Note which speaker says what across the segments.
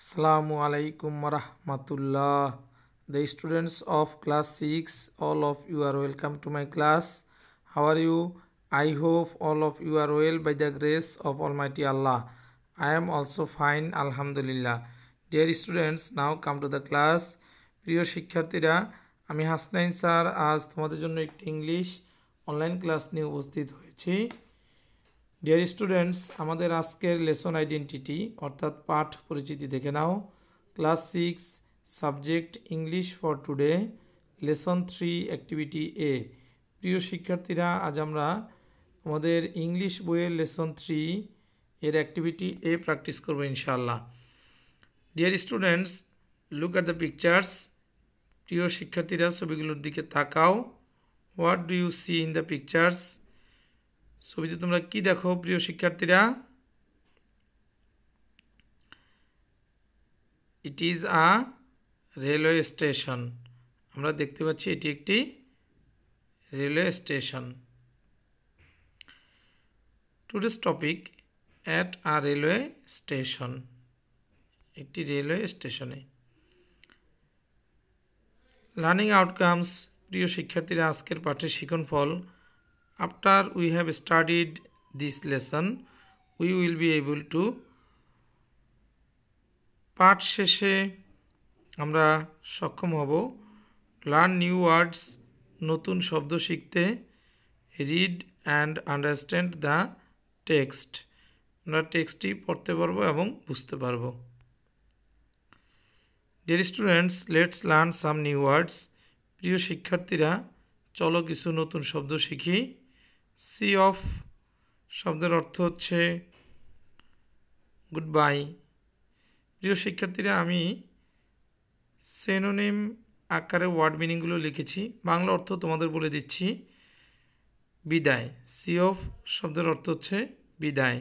Speaker 1: Assalamu alaikum warahmatullah. The students of class 6, all of you are welcome to my class. How are you? I hope all of you are well by the grace of Almighty Allah. I am also fine, Alhamdulillah. Dear students, now come to the class. প্রিয় শিক্ষার্থীরা, আমি Hasnain sir আজ তোমাদের জন্য একটি English online class নিয়ে উপস্থিত হয়েছি। ডিয়ার স্টুডেন্টস, আমাদের আজকের লেসন আইডেন্টিটি অর্থাৎ পাঠ পরিচিতি দেখে নাও। Class 6 subject English for today, lesson 3 activity A. প্রিয় শিক্ষার্থীরা, আজ আমরা আমাদের ইংলিশ বইয়ের লেসন 3 এর অ্যাক্টিভিটি এ প্র্যাকটিস করব ইনশাআল্লাহ। Dear students, look at the pictures. প্রিয় শিক্ষার্থীরা, ছবিগুলোর দিকে তাকাও। What do you see in the pictures? ছবিতে তোমরা কি দেখো প্রিয় শিক্ষার্থীরা? It is a railway station. আমরা দেখতে পাচ্ছি এটি একটি railway station. Today's topic at a railway station, একটি রেলওয়ে স্টেশনে। Learning outcomes. প্রিয় শিক্ষার্থীরা, আজকের পাঠের শিক্ষণফল। After we have studied this lesson, we will be able to পাঠ শেষে আমরা সক্ষম হব লার্ন নিউ ওয়ার্ডস, নতুন শব্দ শিখতে, read and understand the text, আমরা টেক্সটটি পড়তে পারবো এবং বুঝতে পারবো। Dear students, let's learn some new words. প্রিয় শিক্ষার্থীরা, চলো কিছু নতুন শব্দ শিখি। সি অফ শব্দের অর্থ হচ্ছে গুড বাই। প্রিয় শিক্ষার্থীরা, আমি সিনোনিম আকারে ওয়ার্ড মিনিংগুলো লিখেছি, বাংলা অর্থ তোমাদের বলে দিচ্ছি। বিদায়। সি অফ শব্দের অর্থ হচ্ছে বিদায়।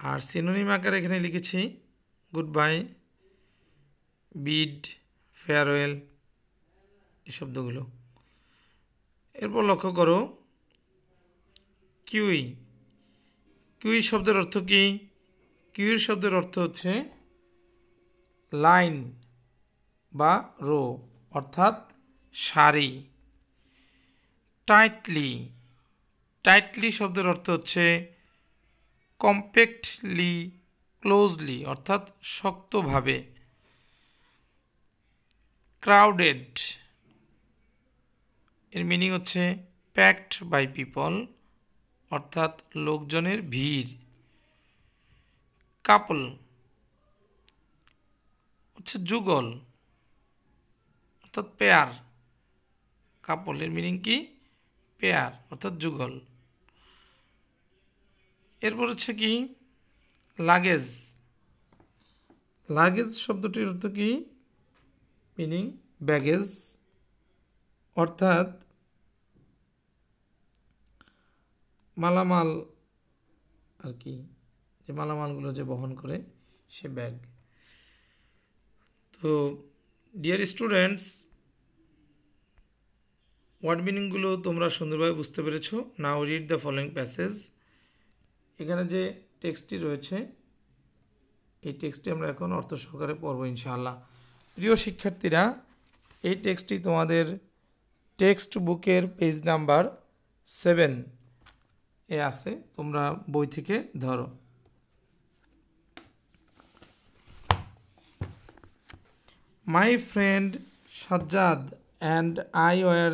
Speaker 1: আর সিনোনিম আকারে এখানে লিখেছি গুড বাই, বিড, ফেয়ারওয়েল, এই শব্দগুলো। এরপর লক্ষ্য করো কিউই। কিউই শব্দের অর্থ কি? কিউই শব্দের অর্থ হচ্ছে লাইন বা রো, অর্থাৎ সারি। টাইটলি। টাইটলি শব্দের অর্থ হচ্ছে কম্প্যাক্টলি, ক্লোজলি, অর্থাৎ শক্তভাবে। ক্রাউডেড এর মিনিং হচ্ছে প্যাকড বাই পিপল, অর্থাৎ লোকজনের ভিড়। কাপল হচ্ছে যুগল, অর্থাৎ পেয়ার। কাপলের মিনিং কি? পেয়ার, অর্থাৎ যুগল। এরপর হচ্ছে কি লাগেজ। লাগেজ শব্দটির অর্থ কি? মিনিং ব্যাগেজ, অর্থাৎ মালামাল আর কি, যে মালামালগুলো যে বহন করে সে ব্যাগ। তো ডিয়ার স্টুডেন্টস, ওয়ার্ড মিনিংগুলো তোমরা সুন্দরভাবে বুঝতে পেরেছো। নাও রিড দ্য ফলোয়িং প্যাসেজ। এখানে যে টেক্সটটি রয়েছে, এই টেক্সটটি আমরা এখন অর্থ সহকারে পড়ব ইনশাআল্লাহ। প্রিয় শিক্ষার্থীরা, এই টেক্সটটি তোমাদের টেক্সট বুকের পেজ নাম্বার 7 এ আছে, তোমরা বই থেকে ধরো। My friend Sajjad and I were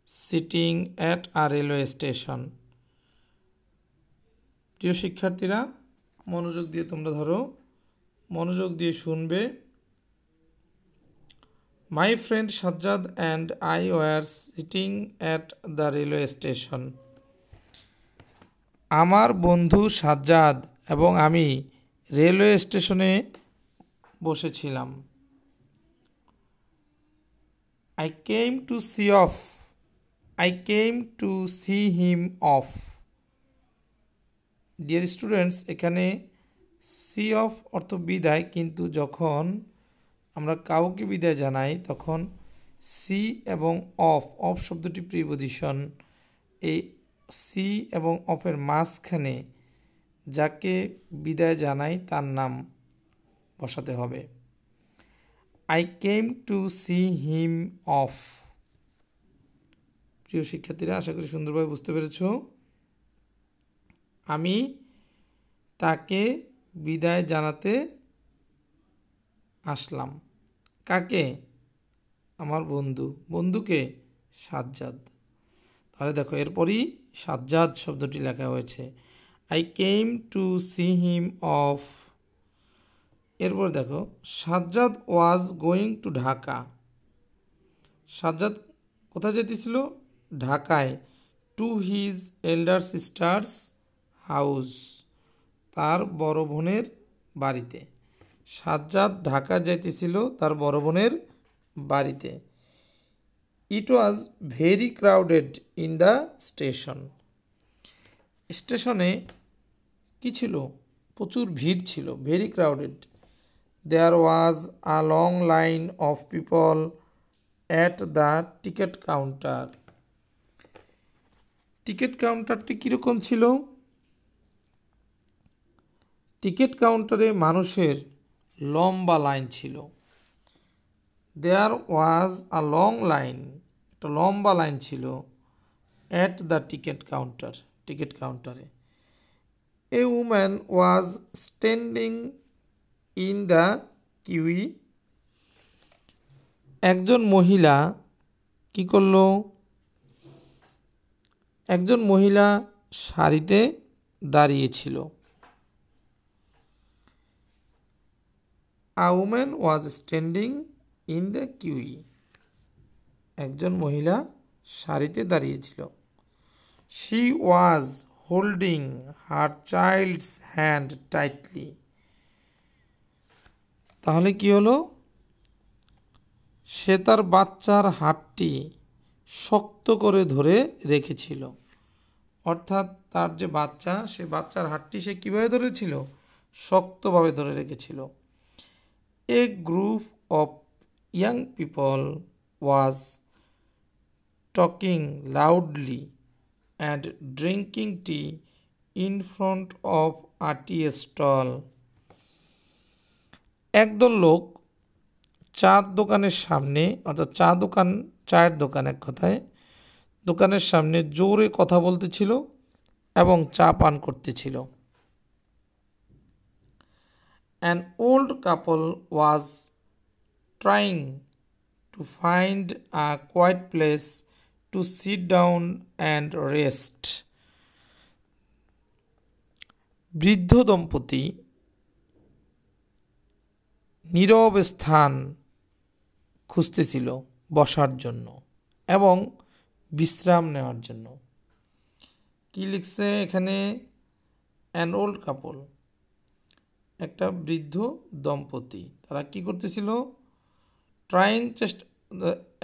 Speaker 1: sitting at a railway station. প্রিয় শিক্ষার্থীরা, মনোযোগ দিয়ে তোমরা ধরো, মনোযোগ দিয়ে শুনবে। My friend Sajjad and I were sitting at the railway station. আমার বন্ধু সাজ্জাদ এবং আমি রেলওয়ে স্টেশনে বসেছিলাম। I came to see him off. Dear students, এখানে সি অফ অর্থ বিদায়, কিন্তু যখন আমরা কাউকে বিদায় জানাই তখন সি এবং অফ শব্দটি প্রিপোজিশন, এই সি এবং অফের মাঝখানে যাকে বিদায় জানাই তার নাম বসাতে হবে। I came to see him of. প্রিয় শিক্ষার্থীরা, আশা করি সুন্দরভাবে বুঝতে পেরেছ। আমি তাকে বিদায় জানাতে আসলাম। কাকে? আমার বন্ধু। বন্ধুকে? সাজ্জাদ। তাহলে দেখো এরপরই সাজ্জাদ শব্দটি লেখা হয়েছে। I came to see him of. এরপর দেখো Sajjad was going to Dhaka. Sajjad কোথায় যেতেছিল? ঢাকায়। To his এল্ডার sisters house. তার বড় বোনের বাড়িতে। সাজ্জাদ ঢাকা যাইতেছিল তার বড় বোনের বাড়িতে। It was very crowded in the station. স্টেশনে কি ছিল? প্রচুর ভিড় ছিল। Very crowded. There was a long line of people at the ticket counter. Ticket কাউন্টারটি কীরকম ছিল? টিকিট কাউন্টারে মানুষের লম্বা লাইন ছিল। দেয়ার ওয়াজ আ লং লাইন, একটা লম্বা লাইন ছিল at the ticket counter, ticket কাউন্টারে। A woman was standing in the queue. একজন মহিলা কি করলো? একজন মহিলা সারিতে দাঁড়িয়েছিল। A woman was standing in the queue. একজন মহিলা সারিতে দাঁড়িয়েছিল। She was holding her child's hand tightly. তাহলে কি হলো? সে তার বাচ্চার হাতটি শক্ত করে ধরে রেখেছিল। অর্থাৎ তার যে বাচ্চা, সে বাচ্চার হাতটি সে কীভাবে ধরেছিল? শক্তভাবে ধরে রেখেছিল। A group of young people was talking loudly and drinking tea in front of a tea stall. একদল লোক চার দোকানের সামনে, অর্থাৎ চায়ের দোকান এক কথায়, দোকানের সামনে জোরে কথা বলতেছিল এবং চা পান করতেছিল। An old couple was trying to find a quiet place to sit down and rest. বৃদ্ধ দম্পতি নীরব স্থান খুঁজতেছিল বসার জন্য এবং বিশ্রাম নেওয়ার জন্য। কি লিখছে এখানে? অ্যান ওল্ড কাপল, একটা বৃদ্ধ দম্পতি, তারা কি করতেছিল? Trying,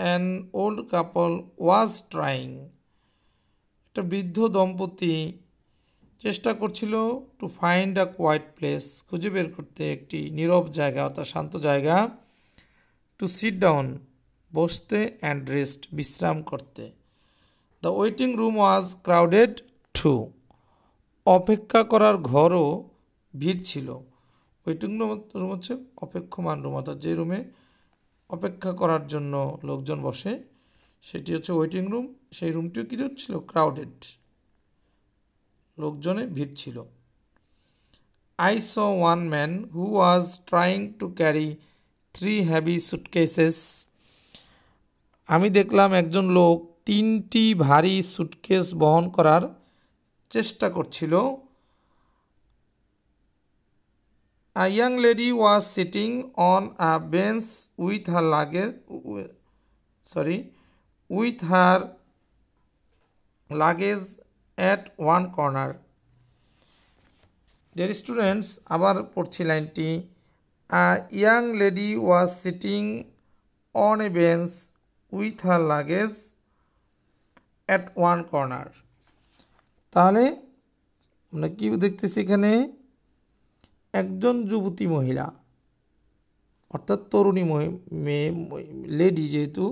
Speaker 1: an old couple was trying, একটা বৃদ্ধ দম্পতি চেষ্টা করছিল to find a quiet place, খুঁজে বের করতে একটি নীরব জায়গা অর্থাৎ শান্ত জায়গা, টু সিট ডাউন, বসতে, অ্যান্ড রেস্ট, বিশ্রাম করতে। The waiting room was crowded too, অপেক্ষা করার ঘরও ভিড় ছিল। ওয়েটিং রুম হচ্ছে অপেক্ষমান রুম, অর্থাৎ যে রুমে অপেক্ষা করার জন্য লোকজন বসে সেটি হচ্ছে ওয়েটিং রুম। সেই রুমটিও কী ছিল? ক্রাউডেড, লোকজনে ভিড় ছিল। I saw one man who was trying to carry 3 heavy suitcases. আমি দেখলাম একজন লোক 3টি ভারী সুটকেস বহন করার চেষ্টা করছিল। A young lady was sitting on a bench with her luggage at one corner. Dear students, আবার পড়ছি লাইনটি। A young lady was sitting on a bench with her luggage at one corner. তাহলে আমরা কি দেখতেছি এখানে? একজন যুবতী মহিলা, অর্থাৎ তরুণী মেয়ে, লেডি, যেহেতু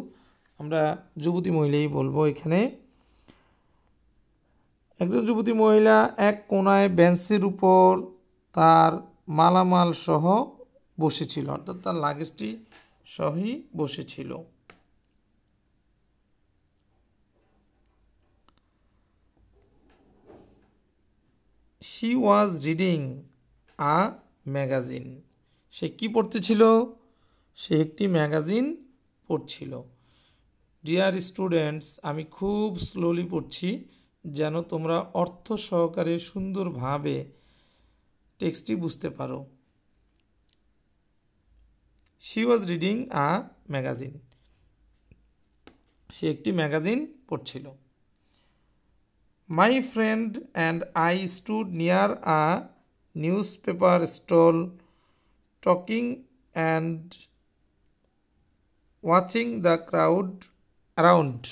Speaker 1: আমরা যুবতী মহিলাই বলবো এখানে। একজন যুবতী মহিলা এক কোনায় বেঞ্চের উপর তার মালামাল সহ বসেছিল, অর্থাৎ তার লাগেজটি সহই বসেছিল। She was reading a magazine. সে কি পড়তেছিল? সে একটি ম্যাগাজিন পড়ছিল। ডিয়ার স্টুডেন্টস, আমি খুব স্লোলি পড়ছি যেন তোমরা অর্থ সহকারে সুন্দরভাবে টেক্সটটি বুঝতে পারো। She was reading a magazine. সে একটি ম্যাগাজিন পড়ছিল। My friend and I stood near a newspaper stall talking and watching the crowd around.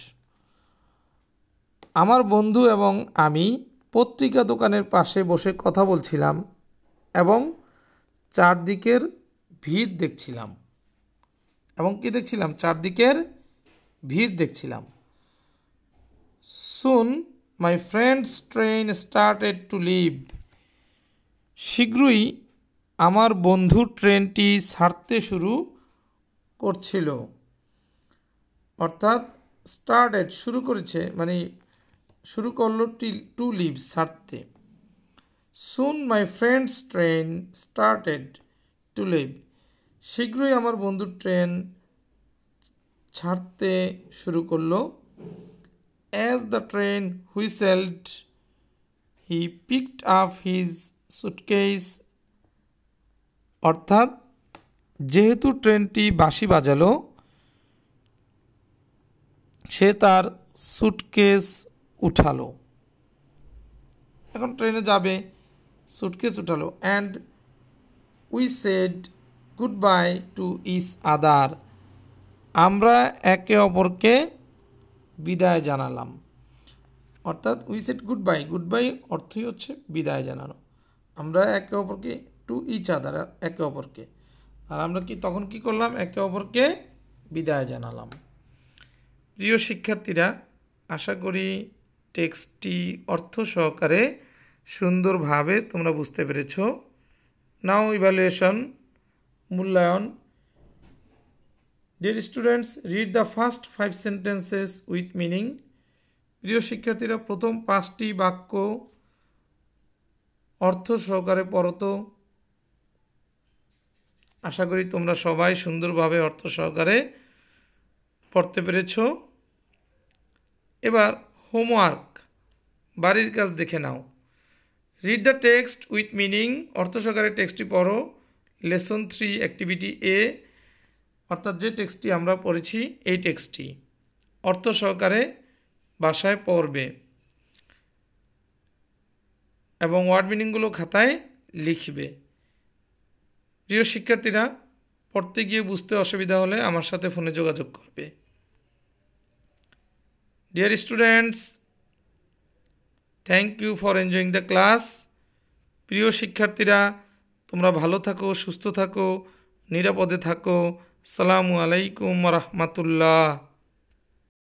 Speaker 1: আমার বন্ধু এবং আমি পত্রিকা দোকানের পাশে বসে কথা বলছিলাম এবং চারদিকের ভিড় দেখছিলাম। এবং কি দেখছিলাম? চারদিকের ভিড় দেখছিলাম। Soon my friend's train started to leave. শীঘ্রই আমার বন্ধুর ট্রেনটি ছাড়তে শুরু করছিল। অর্থাৎ স্টার্টেড শুরু করেছে, মানে শুরু করলো টু লিভ ছাড়তে। Soon my friend's train started to leave. শীঘ্রই আমার বন্ধুর ট্রেন ছাড়তে শুরু করলো। As the train whistled, he picked up his suitcase. অর্থাৎ যেহেতু ট্রেনটি বাঁশি বাজালো, সে তার সুটকেস উঠালো। এখন ট্রেনে যাবে, সুটকেস উঠালো। And we said goodbye to each other. আমরা একে অপরকে বিদায় জানালাম। অর্থাৎ we said goodbye, goodbye অর্থই হচ্ছে বিদায় জানানো। আমরা একে অপরকে টু ইচ আদার, একে অপরকে, আর আমরা তখন কি করলাম? একে অপরকে বিদায় জানালাম। প্রিয় শিক্ষার্থীরা, আশা করি টেক্সটটি অর্থ সহকারে সুন্দরভাবে তোমরা বুঝতে পেরেছ। নাও ইভ্যালুয়েশন, মূল্যায়ন। Dear students, read the first 5 sentences with meaning. প্রিয় শিক্ষার্থীরা, প্রথম 5টি বাক্য অর্থ সহকারে পড়তো। আশা করি তোমরা সবাই সুন্দরভাবে অর্থ সহকারে পড়তে পেরেছ। এবার হোমওয়ার্ক, বাড়ির কাজ দেখে নাও। Read the text with meaning, অর্থ সহকারে টেক্সটটি পড়ো। লেসন 3 অ্যাক্টিভিটি এ, অর্থাৎ যে টেক্সটটি আমরা পড়েছি এই টেক্সটটি অর্থ সহকারে বাসায় পড়বে এবং ওয়ার্ড মিনিংগুলো খাতায় লিখবে। প্রিয় শিক্ষার্থীরা, পড়তে গিয়ে বুঝতে অসুবিধা হলে আমার সাথে ফোনে যোগাযোগ করবে। Dear students, thank you for enjoying the class. প্রিয় শিক্ষার্থীরা, তোমরা ভালো থাকো, সুস্থ থাকো, নিরাপদে থাকো। আসসালামু আলাইকুম ওয়া রাহমাতুল্লাহ।